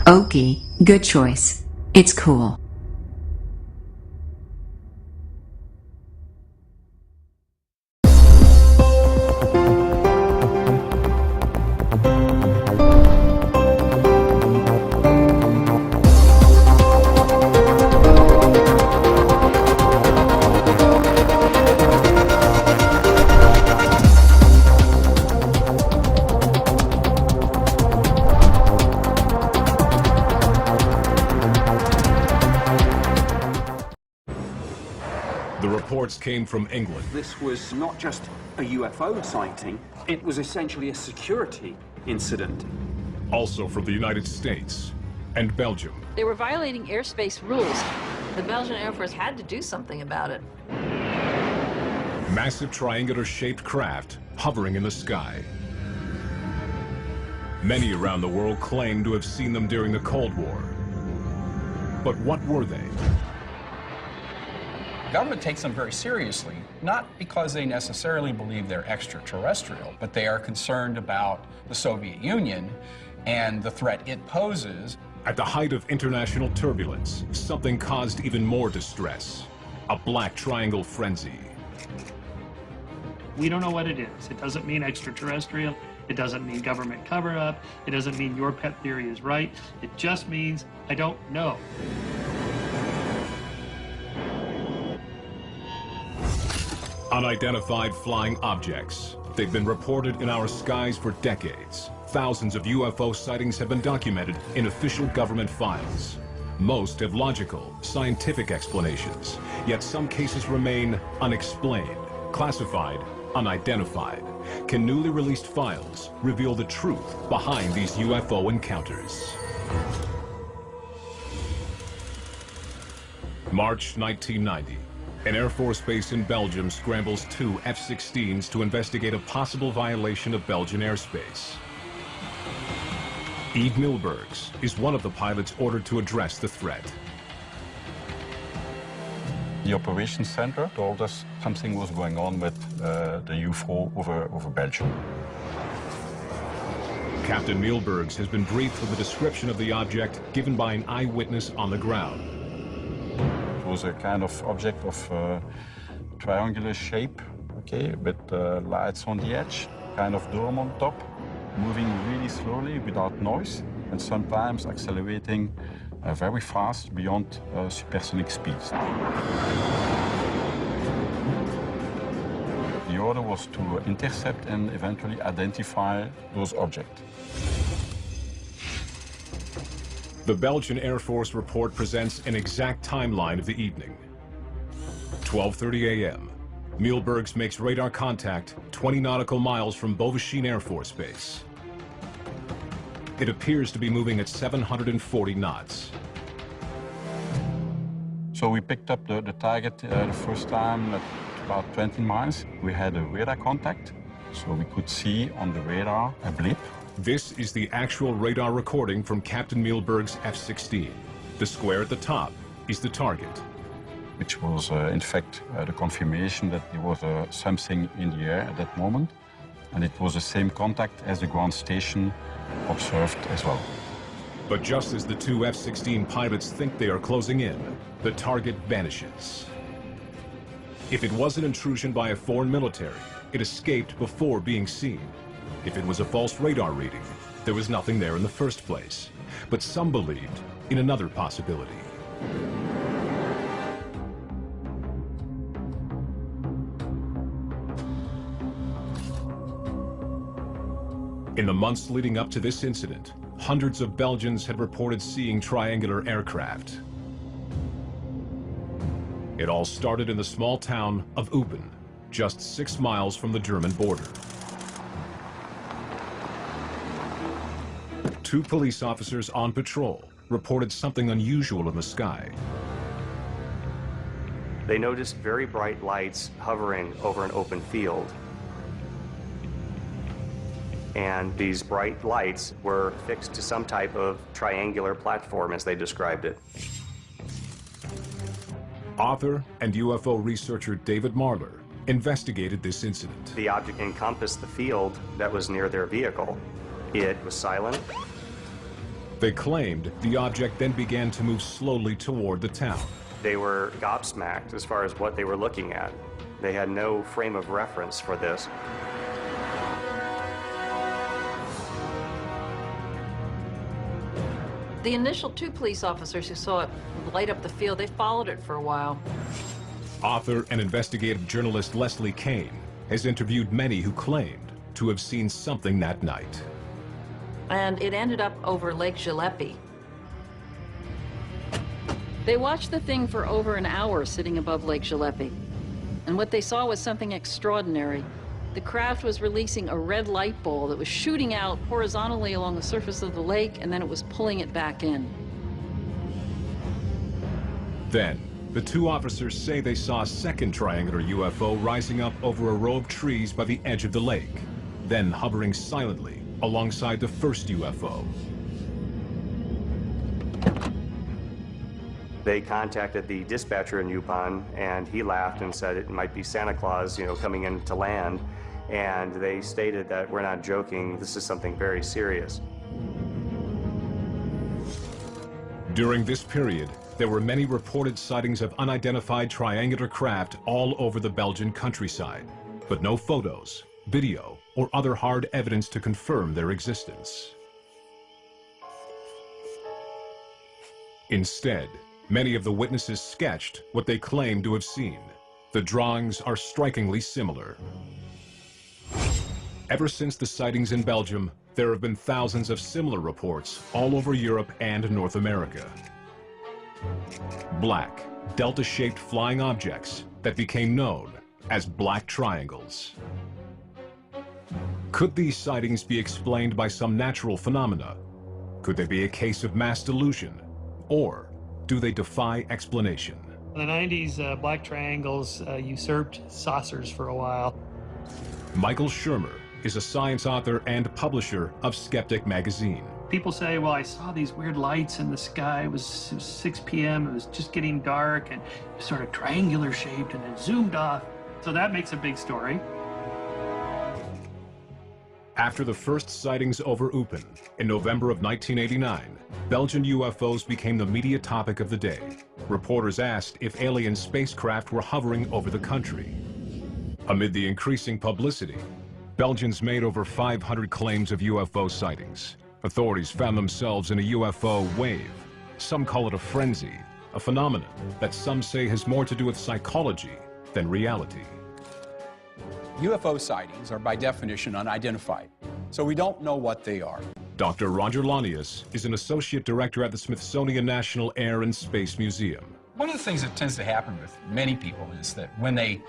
Okay, good choice. It's cool. The reports came from England. This was not just a UFO sighting, it was essentially a security incident. Also from the United States and Belgium. They were violating airspace rules. The Belgian Air Force had to do something about it. Massive triangular-shaped craft hovering in the sky. Many around the world claim to have seen them during the Cold War. But what were they? The government takes them very seriously, not because they necessarily believe they're extraterrestrial, but they are concerned about the Soviet Union and the threat it poses. At the height of international turbulence, something caused even more distress. A black triangle frenzy. We don't know what it is. It doesn't mean extraterrestrial. It doesn't mean government cover-up. It doesn't mean your pet theory is right. It just means I don't know. Unidentified flying objects. They've been reported in our skies for decades. Thousands of UFO sightings have been documented in official government files. Most have logical, scientific explanations, yet some cases remain unexplained, classified, unidentified. Can newly released files reveal the truth behind these UFO encounters? March 1990. An Air Force base in Belgium scrambles 2 F-16s to investigate a possible violation of Belgian airspace. Yves Milbergs is one of the pilots ordered to address the threat. The operations center told us something was going on with the UFO over Belgium. Captain Milbergs has been briefed with a description of the object given by an eyewitness on the ground. It was a kind of object of triangular shape, okay, with lights on the edge, kind of dome on top, moving really slowly without noise, and sometimes accelerating very fast beyond supersonic speeds. The order was to intercept and eventually identify those objects. The Belgian Air Force report presents an exact timeline of the evening. 12:30 a.m. Milbergs makes radar contact 20 nautical miles from Beauvais Air Force Base. It appears to be moving at 740 knots. So we picked up the target the first time at about 20 miles. We had a radar contact, so we could see on the radar a blip. This is the actual radar recording from Captain Milberg's F-16. The square at the top is the target. Which was, in fact, the confirmation that there was something in the air at that moment. And it was the same contact as the ground station observed as well. But just as the 2 F-16 pilots think they are closing in, the target vanishes. If it was an intrusion by a foreign military, it escaped before being seen. If it was a false radar reading, there was nothing there in the first place. But some believed in another possibility. In the months leading up to this incident, hundreds of Belgians had reported seeing triangular aircraft. It all started in the small town of Eupen, just 6 miles from the German border. 2 police officers on patrol reported something unusual in the sky. They noticed very bright lights hovering over an open field. And these bright lights were fixed to some type of triangular platform, as they described it. Author and UFO researcher David Marler investigated this incident. The object encompassed the field that was near their vehicle. It was silent. They claimed the object then began to move slowly toward the town. They were gobsmacked as far as what they were looking at. They had no frame of reference for this. The initial 2 police officers who saw it light up the field, they followed it for a while. Author and investigative journalist Leslie Kane has interviewed many who claimed to have seen something that night. And it ended up over Lake Gillespie. They watched the thing for over an hour sitting above Lake Gillespie. And what they saw was something extraordinary. The craft was releasing a red light ball that was shooting out horizontally along the surface of the lake, and then it was pulling it back in. Then, the 2 officers say they saw a second triangular UFO rising up over a row of trees by the edge of the lake, then hovering silently alongside the first UFO. They contacted the dispatcher in Yupon, and he laughed and said it might be Santa Claus, coming in to land. And they stated that we're not joking, this is something very serious. During this period, there were many reported sightings of unidentified triangular craft all over the Belgian countryside, but no photos, video, or other hard evidence to confirm their existence. Instead, many of the witnesses sketched what they claimed to have seen. The drawings are strikingly similar. Ever since the sightings in Belgium, there have been thousands of similar reports all over Europe and North America. Black, delta-shaped flying objects that became known as black triangles. Could these sightings be explained by some natural phenomena? Could they be a case of mass delusion? Or do they defy explanation? In the 90s, black triangles usurped saucers for a while. Michael Shermer is a science author and publisher of Skeptic magazine. People say, well, I saw these weird lights in the sky. It was 6 p.m. It was just getting dark and sort of triangular shaped, and it zoomed off. So that makes a big story. After the first sightings over Eupen in November of 1989, Belgian UFOs became the media topic of the day. Reporters asked if alien spacecraft were hovering over the country. Amid the increasing publicity, Belgians made over 500 claims of UFO sightings. Authorities found themselves in a UFO wave. Some call it a frenzy, a phenomenon that some say has more to do with psychology than reality. UFO sightings are by definition unidentified, so we don't know what they are. Dr. Roger Lanius is an associate director at the Smithsonian National Air and Space Museum. One of the things that tends to happen with many people is that when they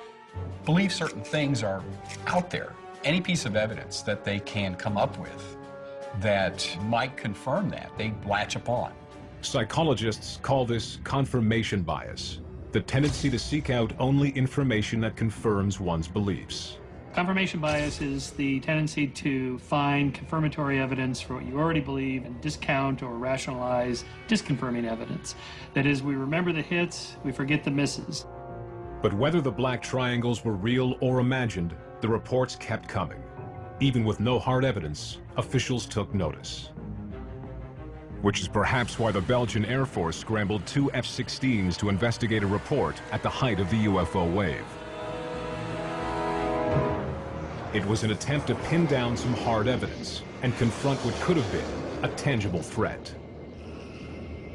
believe certain things are out there, any piece of evidence that they can come up with that might confirm that, they latch upon. Psychologists call this confirmation bias, the tendency to seek out only information that confirms one's beliefs. Confirmation bias is the tendency to find confirmatory evidence for what you already believe and discount or rationalize disconfirming evidence. That is, we remember the hits, we forget the misses. But whether the black triangles were real or imagined, the reports kept coming. Even with no hard evidence, officials took notice. Which is perhaps why the Belgian Air Force scrambled 2 F-16s to investigate a report at the height of the UFO wave. It was an attempt to pin down some hard evidence and confront what could have been a tangible threat.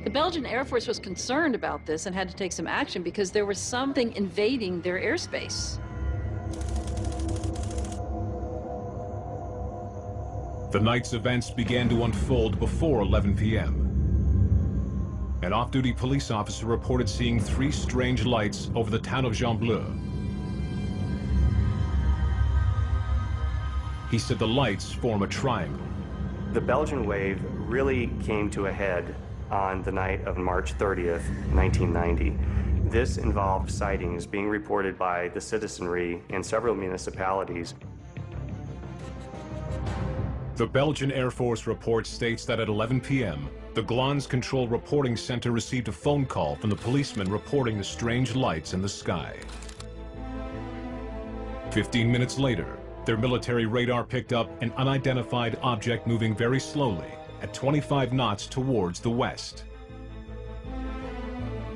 The Belgian Air Force was concerned about this and had to take some action because there was something invading their airspace. The night's events began to unfold before 11 p.m. An off-duty police officer reported seeing 3 strange lights over the town of Jean-Bleu. He said the lights form a triangle. The Belgian wave really came to a head on the night of March 30th, 1990. This involved sightings being reported by the citizenry in several municipalities. The Belgian Air Force report states that at 11 p.m., the Glans Control Reporting Center received a phone call from the policeman reporting the strange lights in the sky. 15 minutes later, their military radar picked up an unidentified object moving very slowly at 25 knots towards the west.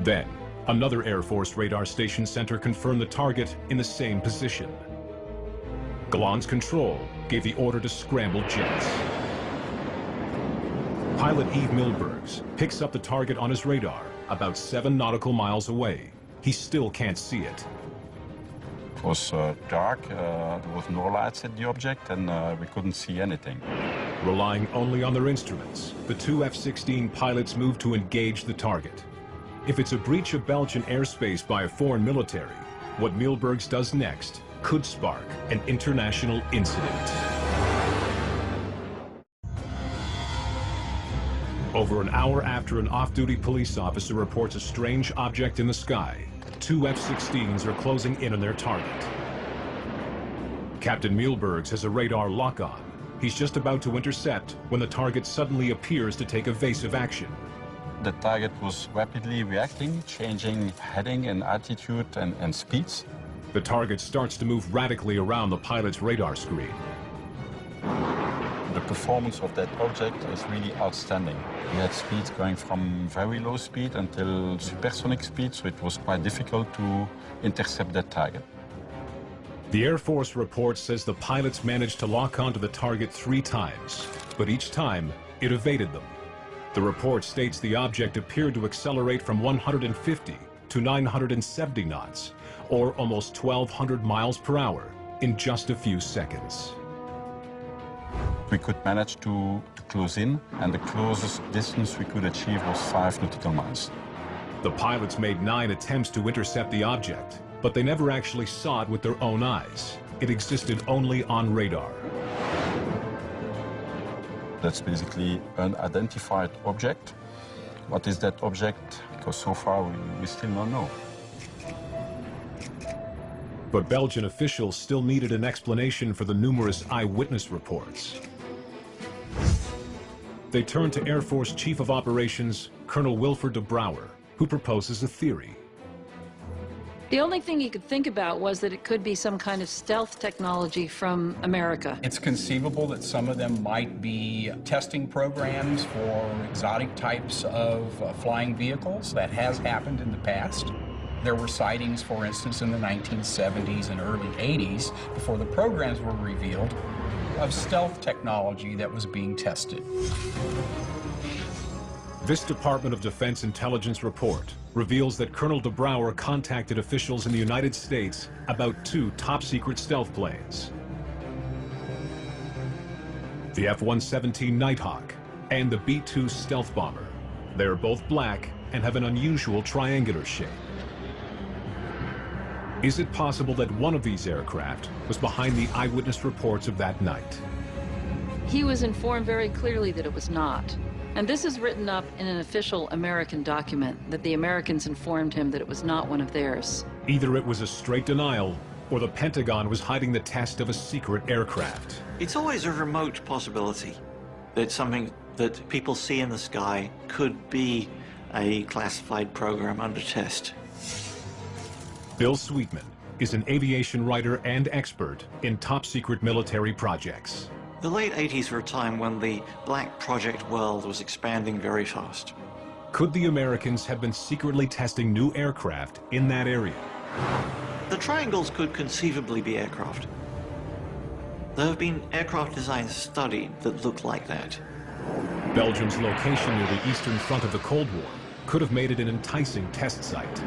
Then, another Air Force radar station center confirmed the target in the same position. Galan's control gave the order to scramble jets. Pilot Yves Milbergs picks up the target on his radar about 7 nautical miles away. He still can't see it. It was dark, there was no lights at the object, and we couldn't see anything. Relying only on their instruments, the two F-16 pilots moved to engage the target. If it's a breach of Belgian airspace by a foreign military, what Milbergs does next could spark an international incident. Over an hour after an off-duty police officer reports a strange object in the sky, two F-16s are closing in on their target. Captain Milbergs has a radar lock-on. He's just about to intercept when the target suddenly appears to take evasive action. The target was rapidly reacting, changing heading and altitude and speeds. The target starts to move radically around the pilot's radar screen. The performance of that object is really outstanding. We had speeds going from very low speed until supersonic speed, so it was quite difficult to intercept that target. The Air Force report says the pilots managed to lock onto the target 3 times, but each time it evaded them. The report states the object appeared to accelerate from 150 to 970 knots, or almost 1,200 miles per hour, in just a few seconds. We could manage to close in, and the closest distance we could achieve was 5 nautical miles. The pilots made 9 attempts to intercept the object, but they never actually saw it with their own eyes. It existed only on radar. That's basically an unidentified object. What is that object? Because so far we still don't know. But Belgian officials still needed an explanation for the numerous eyewitness reports. They turned to Air Force Chief of Operations, Colonel Wilfred de Brouwer, who proposes a theory. The only thing he could think about was that it could be some kind of stealth technology from America. It's conceivable that some of them might be testing programs for exotic types of flying vehicles. That has happened in the past. There were sightings, for instance, in the 1970s and early 80s, before the programs were revealed, of stealth technology that was being tested. This Department of Defense intelligence report reveals that Colonel de Brouwer contacted officials in the United States about 2 top-secret stealth planes. The F-117 Nighthawk and the B-2 stealth bomber. They are both black and have an unusual triangular shape. Is it possible that one of these aircraft was behind the eyewitness reports of that night? He was informed very clearly that it was not. And this is written up in an official American document, that the Americans informed him that it was not one of theirs. Either it was a straight denial, or the Pentagon was hiding the test of a secret aircraft. It's always a remote possibility that something that people see in the sky could be a classified program under test. Bill Sweetman is an aviation writer and expert in top-secret military projects. The late 80s were a time when the black project world was expanding very fast. Could the Americans have been secretly testing new aircraft in that area? The triangles could conceivably be aircraft. There have been aircraft designs studied that look like that. Belgium's location near the eastern front of the Cold War could have made it an enticing test site.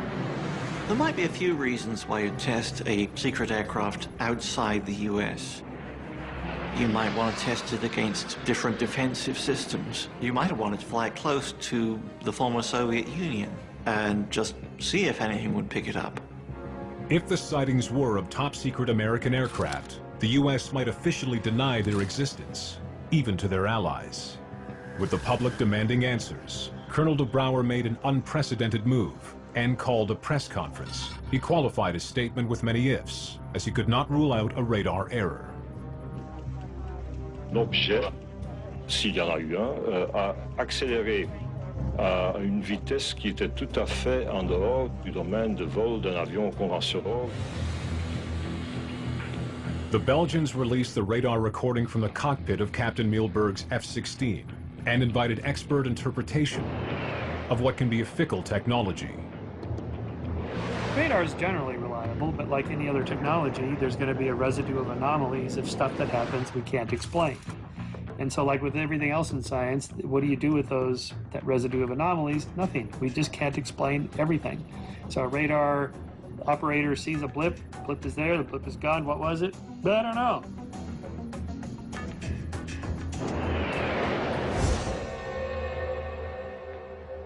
There might be a few reasons why you'd test a secret aircraft outside the US. You might want to test it against different defensive systems. You might have wanted to fly close to the former Soviet Union and just see if anything would pick it up. If the sightings were of top-secret American aircraft, the U.S. might officially deny their existence, even to their allies. With the public demanding answers, Colonel de Brouwer made an unprecedented move and called a press conference. He qualified his statement with many ifs, as he could not rule out a radar error. L'objet, s'il y en a eu un, a accéléré à une vitesse qui était tout à fait en dehors du domaine de vol d'un avion conventionnel. The Belgians released the radar recording from the cockpit of Captain Milberg's F-16. and invited expert interpretation of what can be a fickle technology. Radar is generally reliable, but like any other technology, there's going to be a residue of anomalies of stuff that happens we can't explain. And so like with everything else in science, what do you do with that residue of anomalies? Nothing. We just can't explain everything. So a radar operator sees a blip is there, the blip is gone, what was it? I don't know.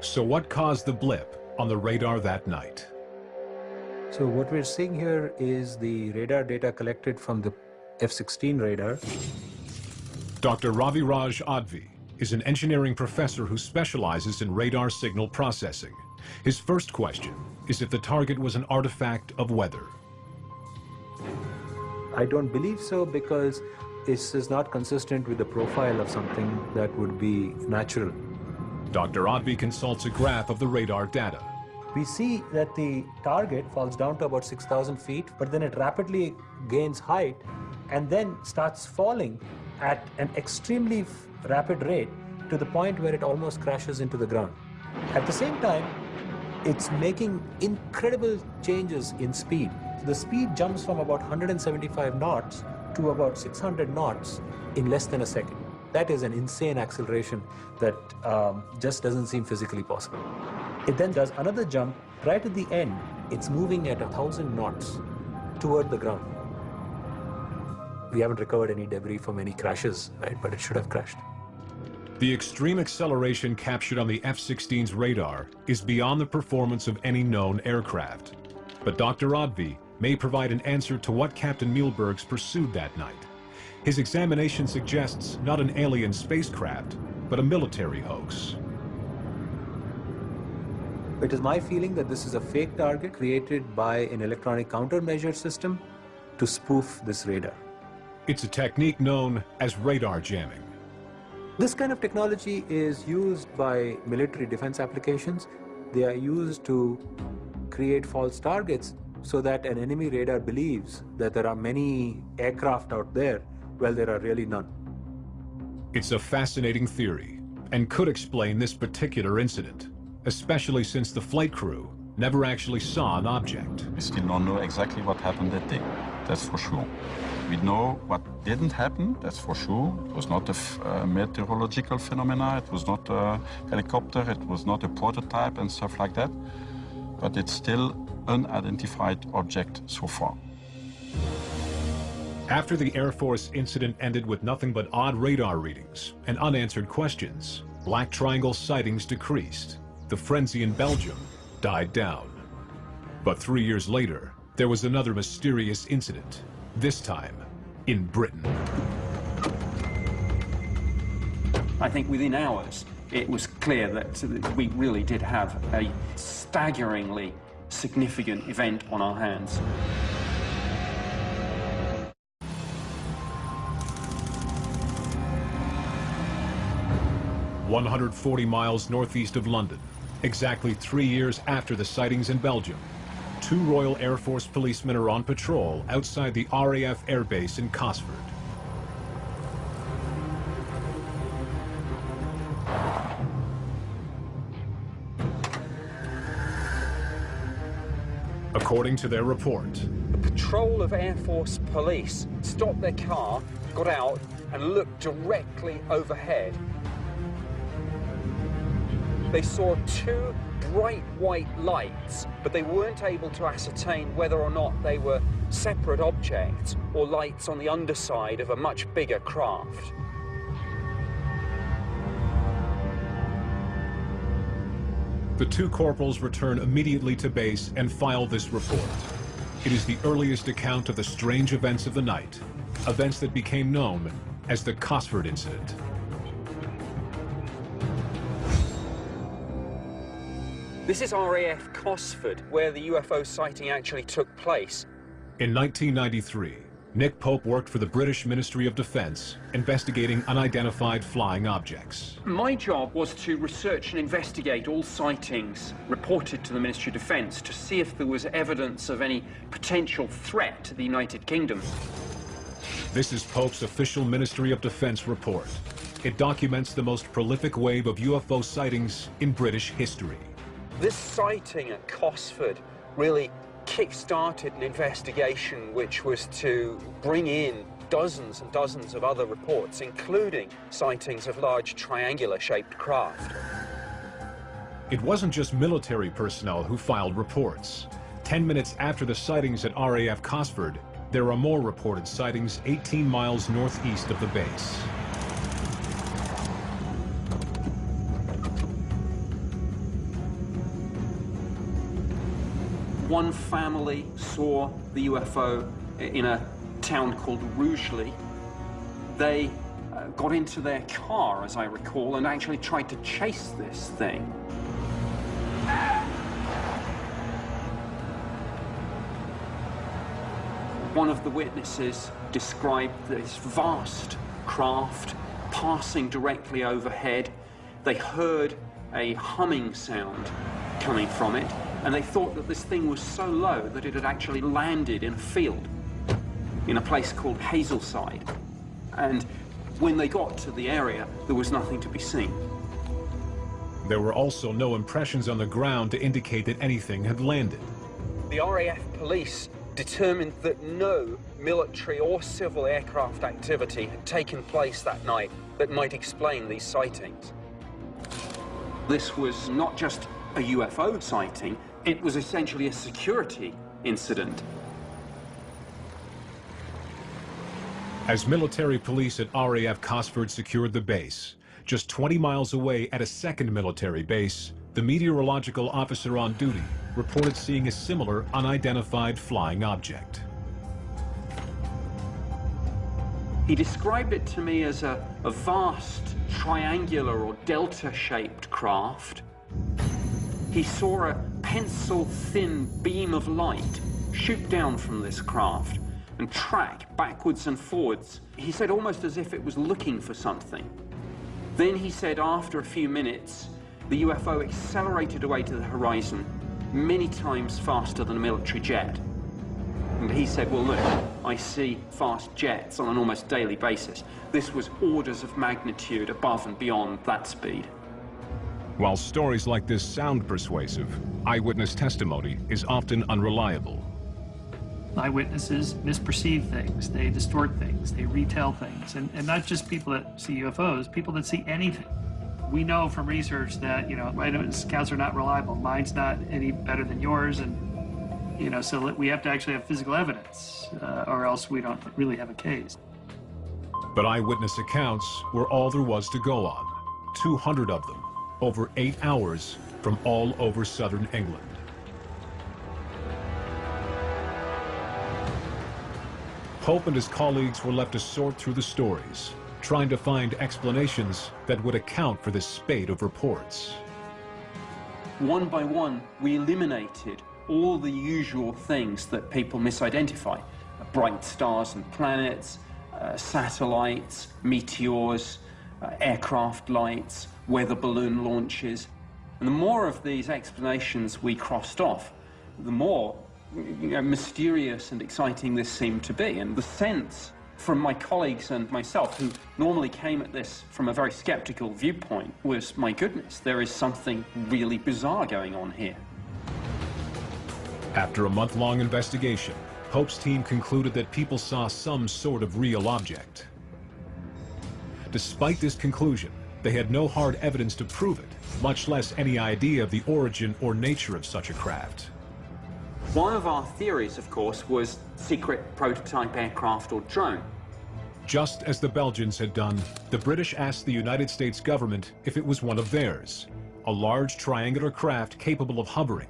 So what caused the blip on the radar that night? So what we're seeing here is the radar data collected from the F-16 radar. Dr. Raviraj Advi is an engineering professor who specializes in radar signal processing. His first question is if the target was an artifact of weather. I don't believe so, because this is not consistent with the profile of something that would be natural. Dr. Advi consults a graph of the radar data. We see that the target falls down to about 6,000 feet, but then it rapidly gains height and then starts falling at an extremely rapid rate to the point where it almost crashes into the ground. At the same time, it's making incredible changes in speed. The speed jumps from about 175 knots to about 600 knots in less than a second. That is an insane acceleration that just doesn't seem physically possible. It then does another jump. Right at the end, it's moving at 1,000 knots toward the ground. We haven't recovered any debris from any crashes, right? But it should have crashed. The extreme acceleration captured on the F-16's radar is beyond the performance of any known aircraft. But Dr. Advi may provide an answer to what Captain Muehlberg's pursued that night. His examination suggests not an alien spacecraft, but a military hoax. It is my feeling that this is a fake target created by an electronic countermeasure system to spoof this radar. It's a technique known as radar jamming. This kind of technology is used by military defense applications. They are used to create false targets so that an enemy radar believes that there are many aircraft out there while there are really none. It's a fascinating theory and could explain this particular incident, especially since the flight crew never actually saw an object. We still don't know exactly what happened that day, that's for sure. We know what didn't happen, that's for sure. It was not a meteorological phenomena, it was not a helicopter, it was not a prototype and stuff like that. But it's still unidentified object so far. After the Air Force incident ended with nothing but odd radar readings and unanswered questions, Black Triangle sightings decreased. The frenzy in Belgium died down. But 3 years later, there was another mysterious incident, this time in Britain. I think within hours, it was clear that we really did have a staggeringly significant event on our hands. "140 miles northeast of London, exactly 3 years after the sightings in Belgium, 2 Royal Air Force policemen are on patrol outside the RAF airbase in Cosford. According to their report, A patrol of Air Force police stopped their car, got out, and looked directly overhead. They saw 2 bright white lights, but they weren't able to ascertain whether or not they were separate objects or lights on the underside of a much bigger craft. the 2 corporals return immediately to base and file this report. It is the earliest account of the strange events of the night, events that became known as the Cosford Incident. This is RAF Cosford, where the UFO sighting actually took place. In 1993, Nick Pope worked for the British Ministry of Defence, investigating unidentified flying objects. My job was to research and investigate all sightings reported to the Ministry of Defence to see if there was evidence of any potential threat to the United Kingdom. This is Pope's official Ministry of Defence report. it documents the most prolific wave of UFO sightings in British history. This sighting at Cosford really kick-started an investigation which was to bring in dozens and dozens of other reports, including sightings of large triangular-shaped craft. It wasn't just military personnel who filed reports. 10 minutes after the sightings at RAF Cosford, there are more reported sightings 18 miles northeast of the base. One family saw the UFO in a town called Rugeley. They got into their car, as I recall, and actually tried to chase this thing. One of the witnesses described this vast craft passing directly overhead. They heard a humming sound coming from it, and they thought that this thing was so low that it had actually landed in a field in a place called Hazelside. And when they got to the area, there was nothing to be seen. There were also no impressions on the ground to indicate that anything had landed. The RAF police determined that no military or civil aircraft activity had taken place that night that might explain these sightings. This was not just a UFO sighting, it was essentially a security incident. As military police at RAF Cosford secured the base, just 20 miles away at a second military base, the meteorological officer on duty reported seeing a similar unidentified flying object. He described it to me as a vast triangular or delta-shaped craft. He saw a pencil-thin beam of light shoot down from this craft and track backwards and forwards. He said almost as if it was looking for something. Then he said after a few minutes, the UFO accelerated away to the horizon many times faster than a military jet. And he said, well, look, I see fast jets on an almost daily basis. This was orders of magnitude above and beyond that speed. While stories like this sound persuasive, eyewitness testimony is often unreliable. Eyewitnesses misperceive things, they distort things, they retell things, and not just people that see UFOs, people that see anything. We know from research that, eyewitness accounts are not reliable. Mine's not any better than yours, and, so we have to actually have physical evidence, or else we don't really have a case. But eyewitness accounts were all there was to go on. 200 of them, over 8 hours, from all over southern England. Pope and his colleagues were left to sort through the stories, trying to find explanations that would account for this spate of reports. One by one, we eliminated all the usual things that people misidentify. Bright stars and planets, satellites, meteors, aircraft lights, weather balloon launches. And the more of these explanations we crossed off, the more mysterious and exciting this seemed to be. And the sense from my colleagues and myself, who normally came at this from a very skeptical viewpoint, was, my goodness, there is something really bizarre going on here. After a month-long investigation, Pope's team concluded that people saw some sort of real object. Despite this conclusion, they had no hard evidence to prove it, much less any idea of the origin or nature of such a craft. One of our theories, of course, was secret prototype aircraft or drone. Just as the Belgians had done, the British asked the United States government if it was one of theirs, a large triangular craft capable of hovering,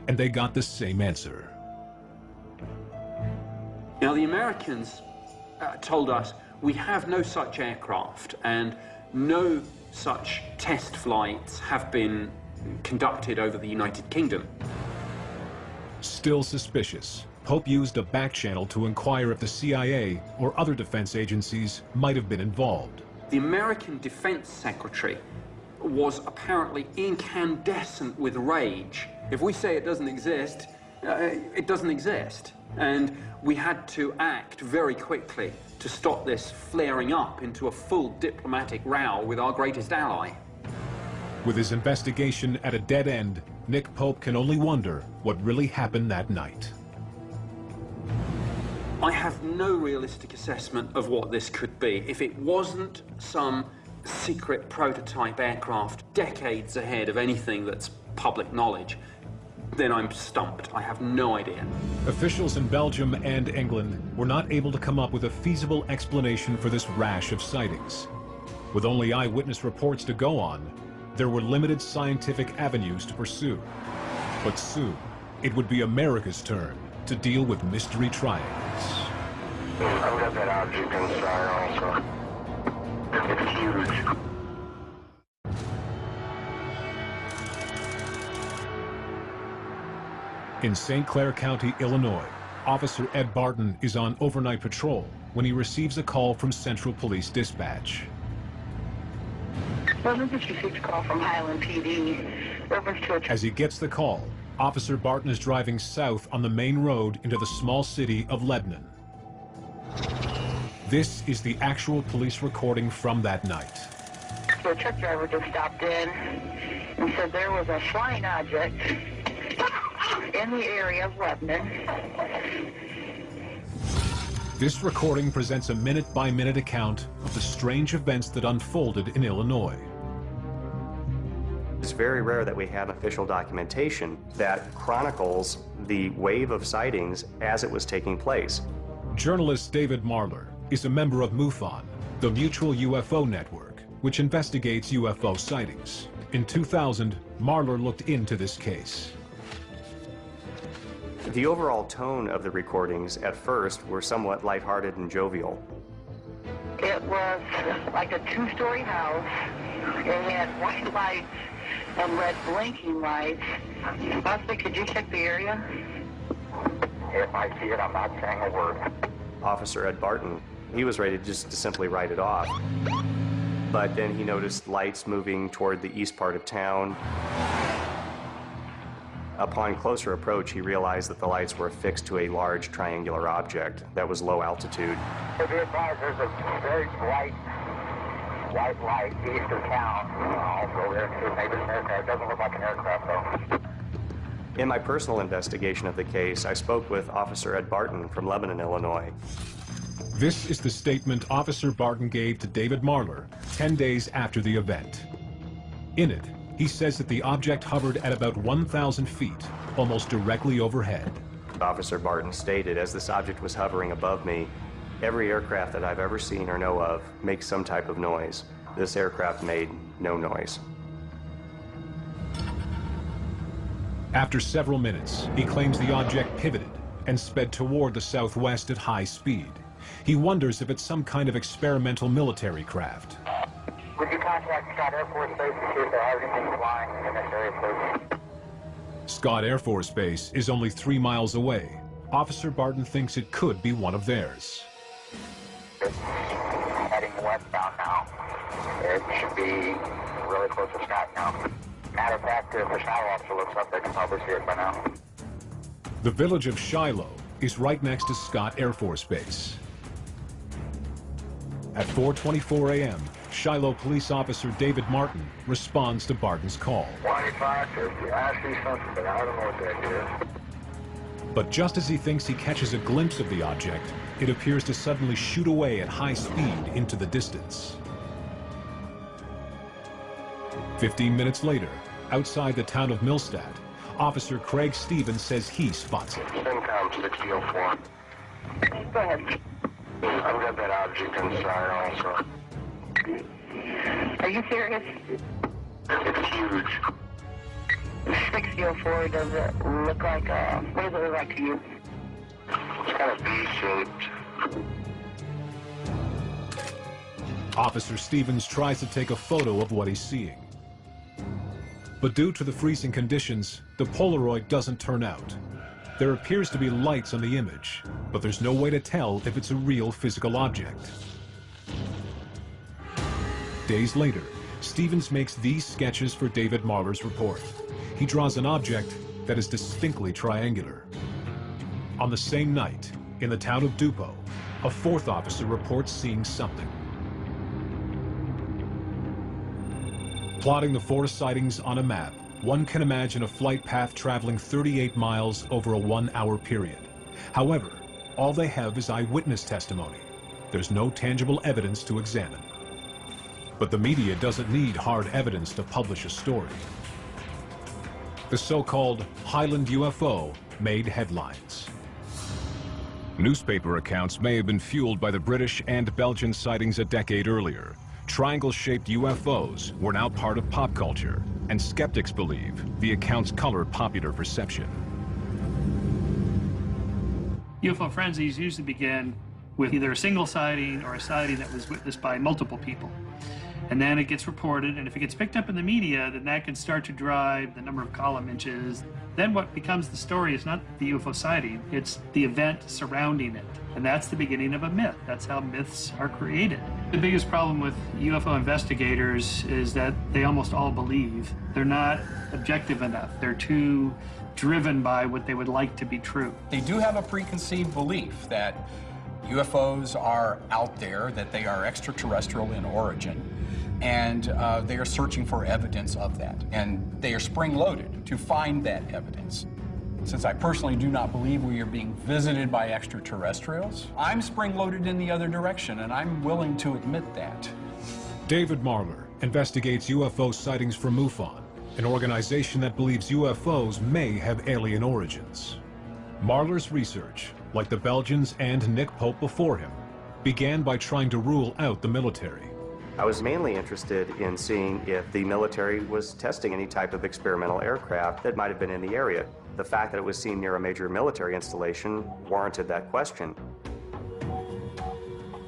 and they got the same answer. Now, the Americans told us, we have no such aircraft, and no such test flights have been conducted over the United Kingdom. Still suspicious, Pope used a back channel to inquire if the CIA or other defense agencies might have been involved. The American Defense Secretary was apparently incandescent with rage. If we say it doesn't exist, it doesn't exist. And We had to act very quickly to stop this flaring up into a full diplomatic row with our greatest ally. With his investigation at a dead end, Nick Pope can only wonder what really happened that night. I have no realistic assessment of what this could be. If it wasn't some secret prototype aircraft decades ahead of anything that's public knowledge, then I'm stumped. I have no idea. Officials in Belgium and England were not able to come up with a feasible explanation for this rash of sightings. With only eyewitness reports to go on, there were limited scientific avenues to pursue. But soon, it would be America's turn to deal with mystery triangles. I've got that object inside also. It's huge. In St. Clair County, Illinois, Officer Ed Barton is on overnight patrol when he receives a call from Central Police Dispatch. Well, this is a call from Highland PD. As he gets the call, Officer Barton is driving south on the main road into the small city of Lebanon. This is the actual police recording from that night. So a truck driver just stopped in and said there was a flying object in the area of Lebanon. This recording presents a minute-by-minute account of the strange events that unfolded in Illinois. It's very rare that we have official documentation that chronicles the wave of sightings as it was taking place. Journalist David Marler is a member of MUFON, the Mutual UFO Network, which investigates UFO sightings. In 2000, Marler looked into this case. The overall tone of the recordings at first were somewhat lighthearted and jovial. It was like a two-story house. It had white lights and red blinking lights. Buster, could you check the area? If I see it, I'm not saying a word. Officer Ed Barton, he was ready to simply write it off. But then he noticed lights moving toward the east part of town. Upon closer approach, he realized that the lights were affixed to a large triangular object that was low altitude. If you advise, there's a very bright white light east of town. I'll go there too. Maybe it's an aircraft. It doesn't look like an aircraft, though. In my personal investigation of the case, I spoke with Officer Ed Barton from Lebanon, Illinois. This is the statement Officer Barton gave to David Marler 10 days after the event. In it, he says that the object hovered at about 1,000 feet, almost directly overhead. Officer Barton stated, as this object was hovering above me, every aircraft that I've ever seen or know of makes some type of noise. This aircraft made no noise. After several minutes, he claims the object pivoted and sped toward the southwest at high speed. He wonders if it's some kind of experimental military craft. Would you contact Scott Air Force Base to see if there are anything flying in this area, please? Scott Air Force Base is only 3 miles away. Officer Barton thinks it could be one of theirs. It's heading westbound now. It should be really close to Scott now. Matter of fact, if the shadow officer looks up, they can probably see it by now. The village of Shiloh is right next to Scott Air Force Base. At 4:24 a.m., Shiloh police officer David Martin responds to Barton's call. 2550, I see something, but I don't know what that is. But just as he thinks he catches a glimpse of the object, it appears to suddenly shoot away at high speed into the distance. 15 minutes later, outside the town of Millstadt, Officer Craig Stevens says he spots it. Syncom 6004. Go ahead. I've got that object inside also. Are you serious? It's huge. 6004, does it look like what does it look like to you? It's kind of V-shaped. Officer Stevens tries to take a photo of what he's seeing. But due to the freezing conditions, the Polaroid doesn't turn out. There appears to be lights on the image, but there's no way to tell if it's a real physical object. Days later, Stevens makes these sketches for David Marler's report. He draws an object that is distinctly triangular. On the same night, in the town of Dupo, a fourth officer reports seeing something. Plotting the four sightings on a map, one can imagine a flight path traveling 38 miles over a 1 hour period. However, all they have is eyewitness testimony. There's no tangible evidence to examine. But the media doesn't need hard evidence to publish a story. The so-called Highland UFO made headlines. Newspaper accounts may have been fueled by the British and Belgian sightings a decade earlier. Triangle-shaped UFOs were now part of pop culture, and skeptics believe the accounts color popular perception. UFO frenzies usually begin with either a single sighting or a sighting that was witnessed by multiple people. And then it gets reported, and if it gets picked up in the media, then that can start to drive the number of column inches. Then what becomes the story is not the UFO sighting, it's the event surrounding it. And that's the beginning of a myth. That's how myths are created. The biggest problem with UFO investigators is that they almost all believe. They're not objective enough. They're too driven by what they would like to be true. They do have a preconceived belief that UFOs are out there, that they are extraterrestrial in origin, and they are searching for evidence of that. And they are spring-loaded to find that evidence. Since I personally do not believe we are being visited by extraterrestrials, I'm spring-loaded in the other direction, and I'm willing to admit that. David Marler investigates UFO sightings for MUFON, an organization that believes UFOs may have alien origins. Marler's research, like the Belgians and Nick Pope before him, began by trying to rule out the military. I was mainly interested in seeing if the military was testing any type of experimental aircraft that might have been in the area. The fact that it was seen near a major military installation warranted that question.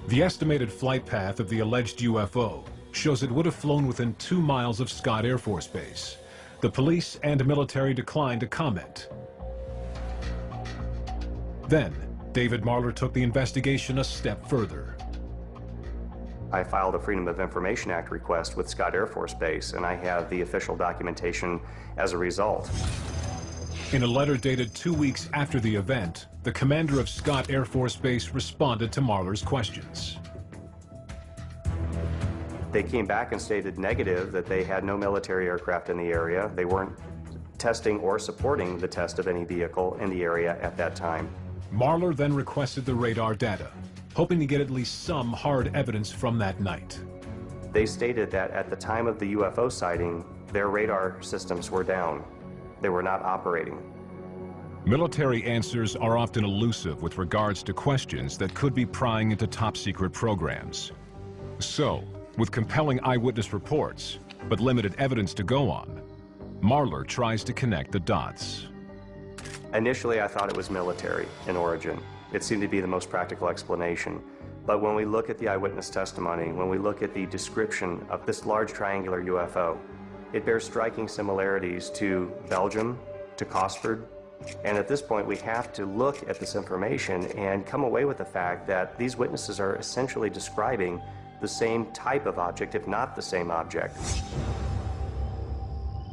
The estimated flight path of the alleged UFO shows it would have flown within 2 miles of Scott Air Force Base. The police and military declined to comment. Then, David Marler took the investigation a step further. I filed a Freedom of Information Act request with Scott Air Force Base, and I have the official documentation as a result. In a letter dated 2 weeks after the event, the commander of Scott Air Force Base responded to Marler's questions. They came back and stated negative, that they had no military aircraft in the area. They weren't testing or supporting the test of any vehicle in the area at that time. Marler then requested the radar data, hoping to get at least some hard evidence from that night. They stated that at the time of the UFO sighting, their radar systems were down. They were not operating. Military answers are often elusive with regards to questions that could be prying into top-secret programs. So, with compelling eyewitness reports, but limited evidence to go on, Marler tries to connect the dots. Initially, I thought it was military in origin. It seemed to be the most practical explanation. But when we look at the eyewitness testimony, when we look at the description of this large triangular UFO, it bears striking similarities to Belgium, to Cosford, and at this point we have to look at this information and come away with the fact that these witnesses are essentially describing the same type of object, if not the same object.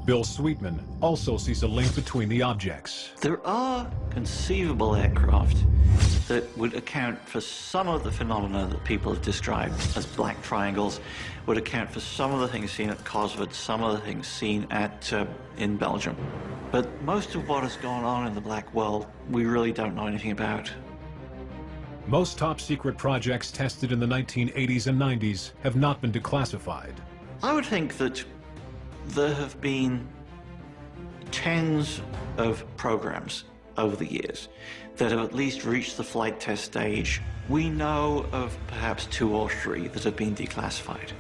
Bill Sweetman also sees a link between the objects. There are conceivable aircraft that would account for some of the phenomena that people have described as black triangles, would account for some of the things seen at Cosford, some of the things seen at in Belgium. But most of what has gone on in the black world, we really don't know anything about. Most top-secret projects tested in the 1980s and 90s have not been declassified. I would think that there have been tens of programs over the years that have at least reached the flight test stage. We know of perhaps 2 or 3 that have been declassified.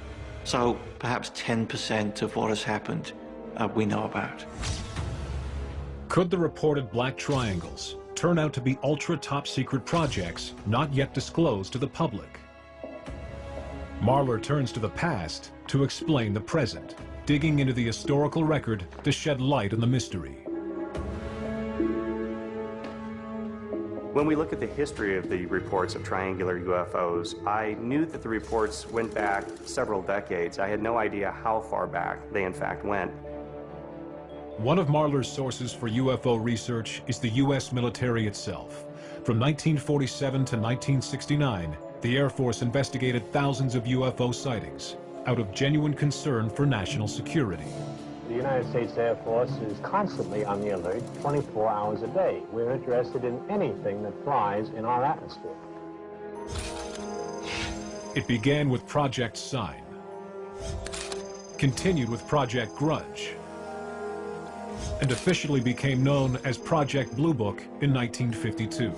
So perhaps 10% of what has happened we know about. Could the reported black triangles turn out to be ultra top secret projects not yet disclosed to the public? Marler turns to the past to explain the present, digging into the historical record to shed light on the mystery. When we look at the history of the reports of triangular UFOs, I knew that the reports went back several decades. I had no idea how far back they in fact went. One of Marler's sources for UFO research is the U.S. military itself. From 1947 to 1969, the Air Force investigated thousands of UFO sightings out of genuine concern for national security. The United States Air Force is constantly on the alert 24 hours a day. We're interested in anything that flies in our atmosphere. It began with Project Sign, continued with Project Grudge, and officially became known as Project Blue Book in 1952.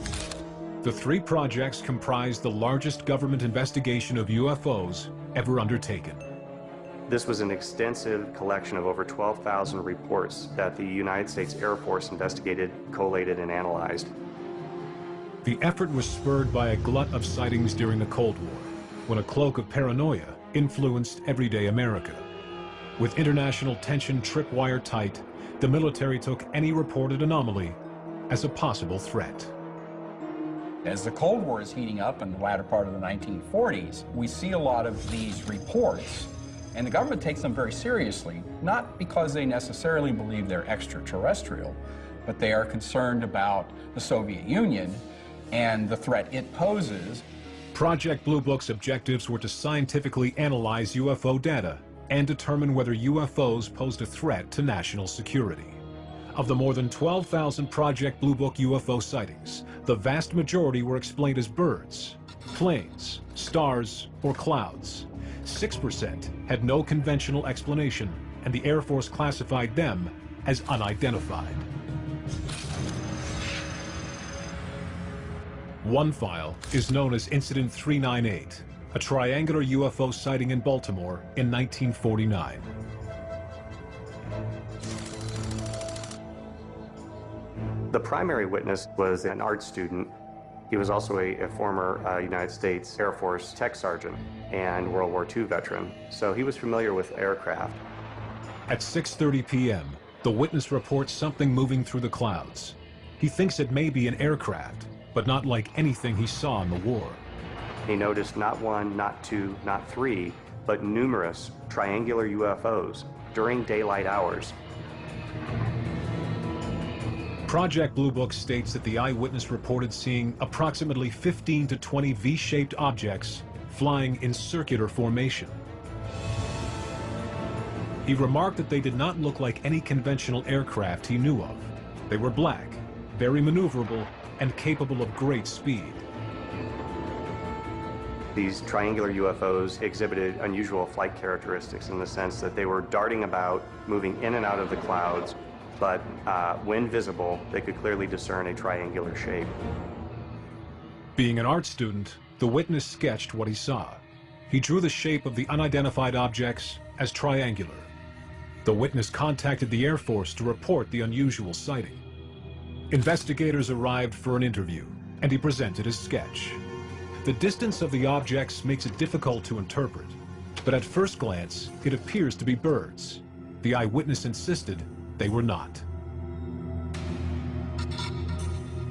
The three projects comprised the largest government investigation of UFOs ever undertaken. This was an extensive collection of over 12,000 reports that the United States Air Force investigated, collated, and analyzed. The effort was spurred by a glut of sightings during the Cold War, when a cloak of paranoia influenced everyday America. With international tension tripwire tight, the military took any reported anomaly as a possible threat. As the Cold War is heating up in the latter part of the 1940s, we see a lot of these reports, and the government takes them very seriously, not because they necessarily believe they're extraterrestrial, but they are concerned about the Soviet Union and the threat it poses. Project Blue Book's objectives were to scientifically analyze UFO data and determine whether UFOs posed a threat to national security. Of the more than 12,000 Project Blue Book UFO sightings, the vast majority were explained as birds, planes, stars, or clouds. 6% had no conventional explanation, and the Air Force classified them as unidentified. One file is known as Incident 398, a triangular UFO sighting in Baltimore in 1949. The primary witness was an art student. He was also a former United States Air Force tech sergeant and World War II veteran, so he was familiar with aircraft. At 6:30 p.m., the witness reports something moving through the clouds. He thinks it may be an aircraft, but not like anything he saw in the war. He noticed not one, not two, not three, but numerous triangular UFOs during daylight hours. Project Blue Book states that the eyewitness reported seeing approximately 15 to 20 V-shaped objects flying in circular formation. He remarked that they did not look like any conventional aircraft he knew of. They were black, very maneuverable, and capable of great speed. These triangular UFOs exhibited unusual flight characteristics in the sense that they were darting about, moving in and out of the clouds, but when visible, they could clearly discern a triangular shape. Being an art student, the witness sketched what he saw. He drew the shape of the unidentified objects as triangular. The witness contacted the Air Force to report the unusual sighting. Investigators arrived for an interview, and he presented his sketch. The distance of the objects makes it difficult to interpret, but at first glance, it appears to be birds. The eyewitness insisted they were not.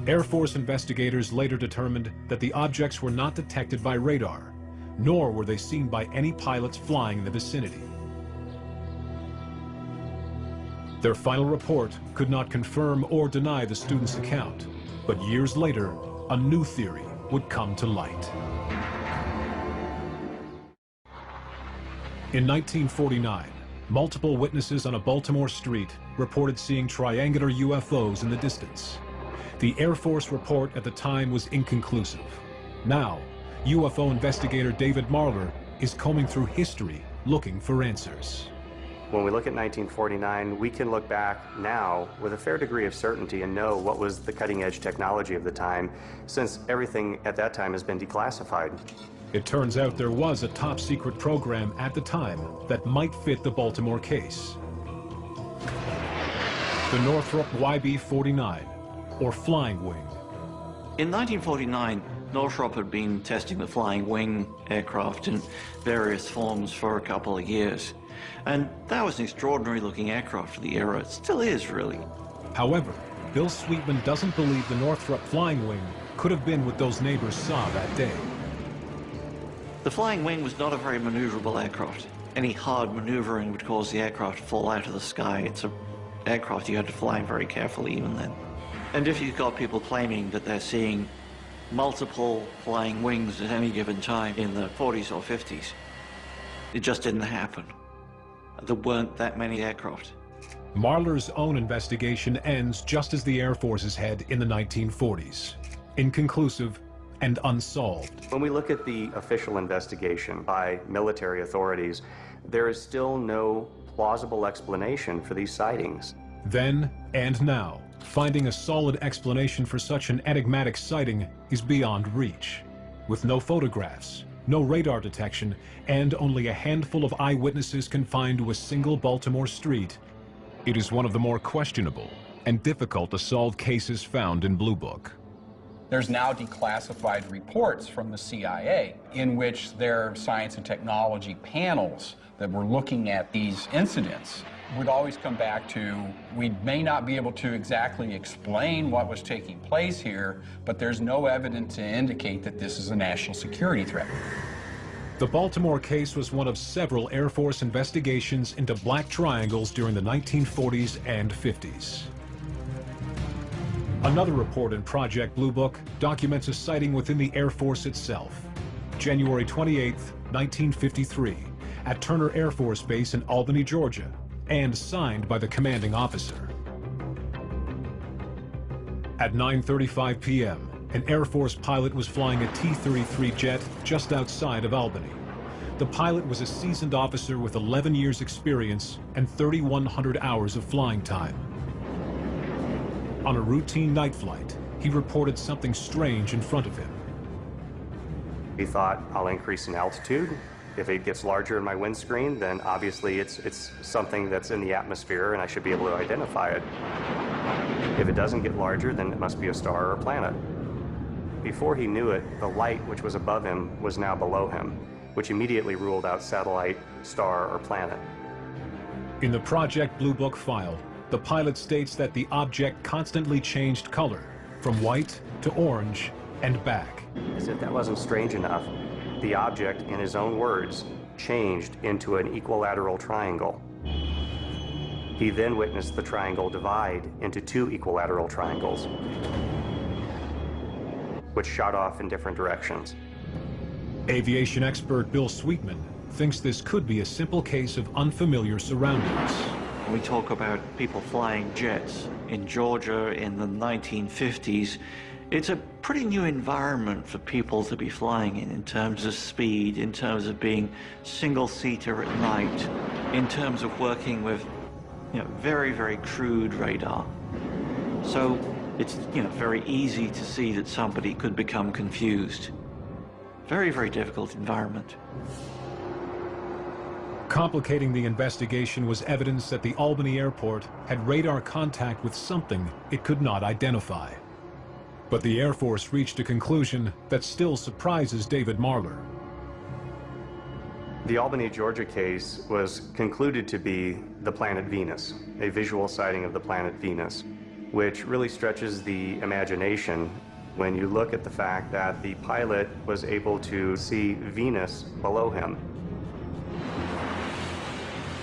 Air Force investigators later determined that the objects were not detected by radar, nor were they seen by any pilots flying in the vicinity. Their final report could not confirm or deny the student's account, but years later, a new theory would come to light. In 1949, multiple witnesses on a Baltimore street reported seeing triangular UFOs in the distance. The Air Force report at the time was inconclusive. Now, UFO investigator David Marler is combing through history looking for answers. When we look at 1949, we can look back now with a fair degree of certainty and know what was the cutting-edge technology of the time, since everything at that time has been declassified. It turns out there was a top-secret program at the time that might fit the Baltimore case. The Northrop YB-49, or Flying Wing. In 1949, Northrop had been testing the Flying Wing aircraft in various forms for a couple of years. And that was an extraordinary-looking aircraft for the era. It still is, really. However, Bill Sweetman doesn't believe the Northrop Flying Wing could have been what those neighbors saw that day. The Flying Wing was not a very maneuverable aircraft. Any hard maneuvering would cause the aircraft to fall out of the sky. It's an aircraft you had to fly very carefully even then. And if you've got people claiming that they're seeing multiple flying wings at any given time in the 40s or 50s. It just didn't happen. There weren't that many aircraft. Marler's own investigation ends just as the Air Force's had in the 1940s. Inconclusive and unsolved. When we look at the official investigation by military authorities, there is still no plausible explanation for these sightings. Then and now, finding a solid explanation for such an enigmatic sighting is beyond reach. With no photographs, no radar detection, and only a handful of eyewitnesses confined to a single Baltimore street, it is one of the more questionable and difficult to solve cases found in Blue Book. There's now declassified reports from the CIA in which their science and technology panels that were looking at these incidents would always come back to, we may not be able to exactly explain what was taking place here, but there's no evidence to indicate that this is a national security threat. The Baltimore case was one of several Air Force investigations into black triangles during the 1940s and 50s. Another report in Project Blue Book documents a sighting within the Air Force itself. January 28, 1953, at Turner Air Force Base in Albany, Georgia, and signed by the commanding officer. At 9:35 p.m., an Air Force pilot was flying a T-33 jet just outside of Albany. The pilot was a seasoned officer with 11 years experience and 3,100 hours of flying time. On a routine night flight, he reported something strange in front of him. He thought, I'll increase in altitude. If it gets larger in my windscreen, then obviously it's something that's in the atmosphere and I should be able to identify it. If it doesn't get larger, then it must be a star or a planet. Before he knew it, the light which was above him was now below him, which immediately ruled out satellite, star, or planet. In the Project Blue Book file, the pilot states that the object constantly changed color, from white to orange and back. As if that wasn't strange enough, the object, in his own words, changed into an equilateral triangle. He then witnessed the triangle divide into two equilateral triangles, which shot off in different directions. Aviation expert Bill Sweetman thinks this could be a simple case of unfamiliar surroundings. We talk about people flying jets in Georgia in the 1950s. It's a pretty new environment for people to be flying in terms of speed, in terms of being single-seater at night, in terms of working with very, very crude radar. So it's very easy to see that somebody could become confused. Very, very difficult environment. Complicating the investigation was evidence that the Albany airport had radar contact with something it could not identify. But the Air Force reached a conclusion that still surprises David Marler. The Albany, Georgia case was concluded to be the planet Venus, a visual sighting of the planet Venus, which really stretches the imagination when you look at the fact that the pilot was able to see Venus below him.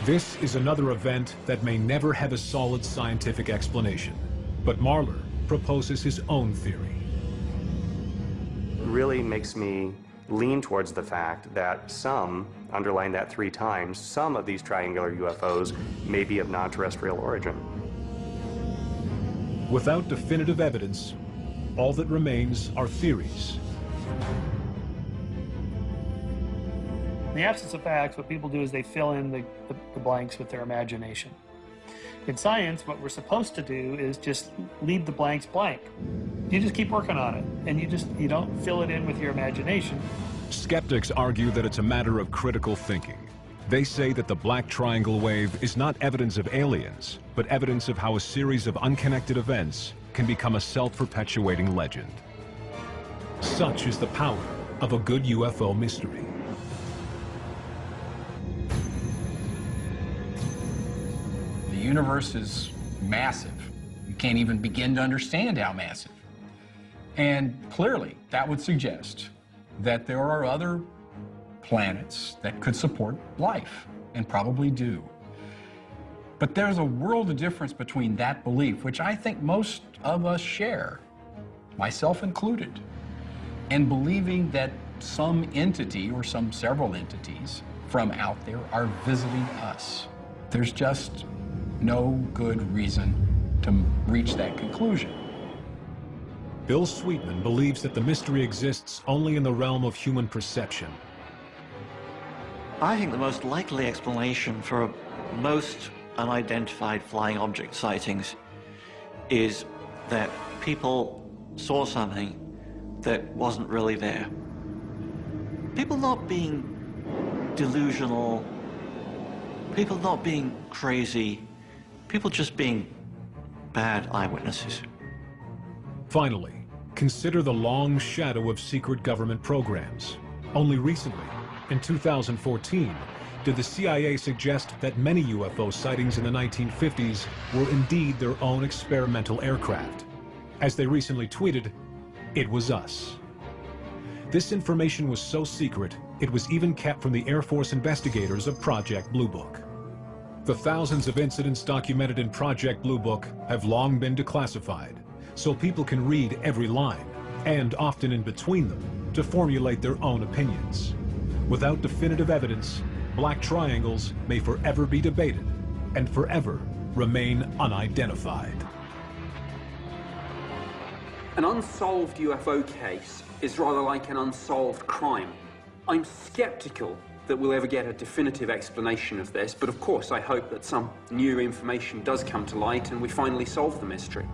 This is another event that may never have a solid scientific explanation, but Marler proposes his own theory. Really makes me lean towards the fact that some, underline that 3 times, some of these triangular UFOs may be of non-terrestrial origin. Without definitive evidence, all that remains are theories. In the absence of facts, what people do is they fill in the blanks with their imagination. In science, what we're supposed to do is just leave the blanks blank. You just keep working on it, and you don't fill it in with your imagination. Skeptics argue that it's a matter of critical thinking. They say that the Black Triangle Wave is not evidence of aliens, but evidence of how a series of unconnected events can become a self-perpetuating legend. Such is the power of a good UFO mystery. The universe is massive. You can't even begin to understand how massive. And clearly, that would suggest that there are other planets that could support life, and probably do. But there's a world of difference between that belief, which I think most of us share, myself included, and believing that some entity or some several entities from out there are visiting us. There's just no good reason to reach that conclusion. Bill Sweetman believes that the mystery exists only in the realm of human perception. I think the most likely explanation for most unidentified flying object sightings is that people saw something that wasn't really there. People not being delusional, people not being crazy, people just being bad eyewitnesses. Finally, consider the long shadow of secret government programs. Only recently, in 2014, did the CIA suggest that many UFO sightings in the 1950s were indeed their own experimental aircraft. As they recently tweeted, "It was us." This information was so secret, it was even kept from the Air Force investigators of Project Blue Book. The thousands of incidents documented in Project Blue Book have long been declassified, so people can read every line, and often in between them, to formulate their own opinions. Without definitive evidence, black triangles may forever be debated and forever remain unidentified. An unsolved UFO case is rather like an unsolved crime. I'm skeptical that we'll ever get a definitive explanation of this, but of course I hope that some new information does come to light and we finally solve the mystery.